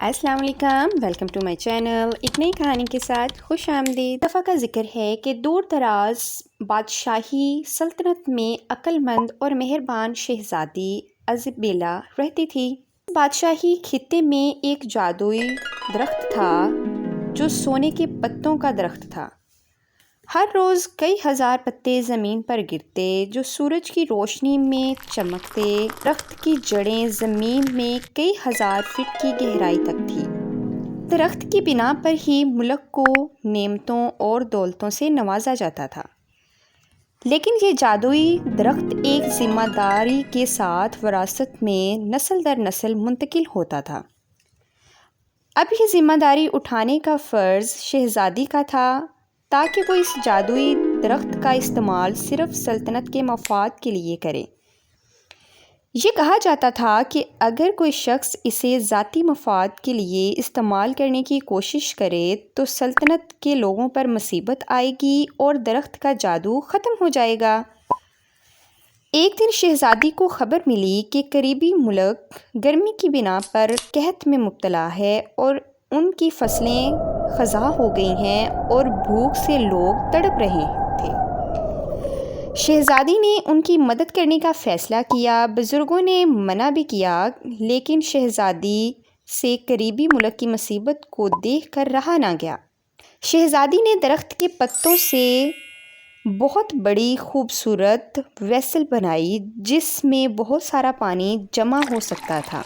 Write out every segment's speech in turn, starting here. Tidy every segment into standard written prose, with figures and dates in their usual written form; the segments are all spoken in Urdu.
السلام علیکم، ویلکم ٹو مائی چینل۔ ایک نئی کہانی کے ساتھ خوش آمدید۔ دفعہ کا ذکر ہے کہ دور دراز بادشاہی سلطنت میں عقل مند اور مہربان شہزادی ایزابیلا رہتی تھی۔ بادشاہی خطے میں ایک جادوئی درخت تھا جو سونے کے پتوں کا درخت تھا۔ ہر روز کئی ہزار پتے زمین پر گرتے جو سورج کی روشنی میں چمکتے۔ درخت کی جڑیں زمین میں کئی ہزار فٹ کی گہرائی تک تھی۔ درخت کی بنا پر ہی ملک کو نعمتوں اور دولتوں سے نوازا جاتا تھا، لیکن یہ جادوئی درخت ایک ذمہ داری کے ساتھ وراثت میں نسل در نسل منتقل ہوتا تھا۔ اب یہ ذمہ داری اٹھانے کا فرض شہزادی کا تھا تاکہ وہ اس جادوئی درخت کا استعمال صرف سلطنت کے مفاد کے لیے کرے۔ یہ کہا جاتا تھا کہ اگر کوئی شخص اسے ذاتی مفاد کے لیے استعمال کرنے کی کوشش کرے تو سلطنت کے لوگوں پر مصیبت آئے گی اور درخت کا جادو ختم ہو جائے گا۔ ایک دن شہزادی کو خبر ملی کہ قریبی ملک گرمی کی بنا پر قحط میں مبتلا ہے اور ان کی فصلیں خزاں ہو گئی ہیں اور بھوک سے لوگ تڑپ رہے تھے۔ شہزادی نے ان کی مدد کرنے کا فیصلہ کیا۔ بزرگوں نے منع بھی کیا، لیکن شہزادی سے قریبی ملک کی مصیبت کو دیکھ کر رہا نہ گیا۔ شہزادی نے درخت کے پتوں سے بہت بڑی خوبصورت ویسل بنائی جس میں بہت سارا پانی جمع ہو سکتا تھا،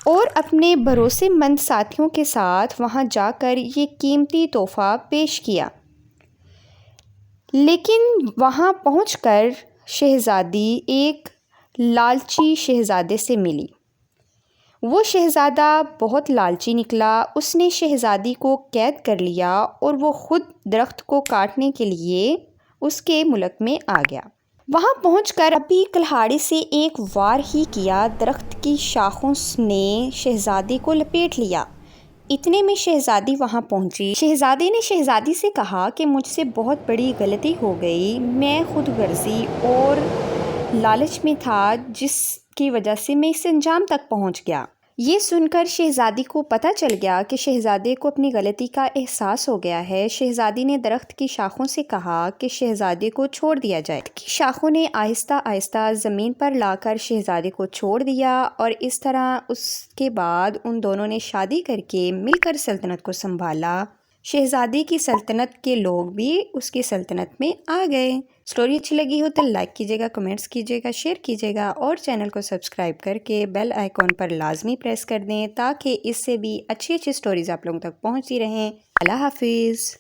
اور اپنے بھروسے مند ساتھیوں کے ساتھ وہاں جا کر یہ قیمتی تحفہ پیش کیا۔ لیکن وہاں پہنچ کر شہزادی ایک لالچی شہزادے سے ملی۔ وہ شہزادہ بہت لالچی نکلا۔ اس نے شہزادی کو قید کر لیا اور وہ خود درخت کو کاٹنے کے لیے اس کے ملک میں آ گیا۔ وہاں پہنچ کر ابھی کلہاڑی سے ایک وار ہی کیا، درخت کی شاخوں نے شہزادی کو لپیٹ لیا۔ اتنے میں شہزادی وہاں پہنچی۔ شہزادے نے شہزادی سے کہا کہ مجھ سے بہت بڑی غلطی ہو گئی، میں خود غرضی اور لالچ میں تھا جس کی وجہ سے میں اس انجام تک پہنچ گیا۔ یہ سن کر شہزادی کو پتہ چل گیا کہ شہزادے کو اپنی غلطی کا احساس ہو گیا ہے۔ شہزادی نے درخت کی شاخوں سے کہا کہ شہزادے کو چھوڑ دیا جائے۔ درخت کی شاخوں نے آہستہ آہستہ زمین پر لا کر شہزادے کو چھوڑ دیا، اور اس طرح اس کے بعد ان دونوں نے شادی کر کے مل کر سلطنت کو سنبھالا۔ شہزادی کی سلطنت کے لوگ بھی اس کی سلطنت میں آ گئے۔ سٹوری اچھی لگی ہو تو لائک کیجیے گا، کمنٹس کیجیے گا، شیئر کیجیے گا، اور چینل کو سبسکرائب کر کے بیل آئیکن پر لازمی پریس کر دیں تاکہ اس سے بھی اچھی سٹوریز آپ لوگوں تک پہنچتی رہیں۔ اللہ حافظ۔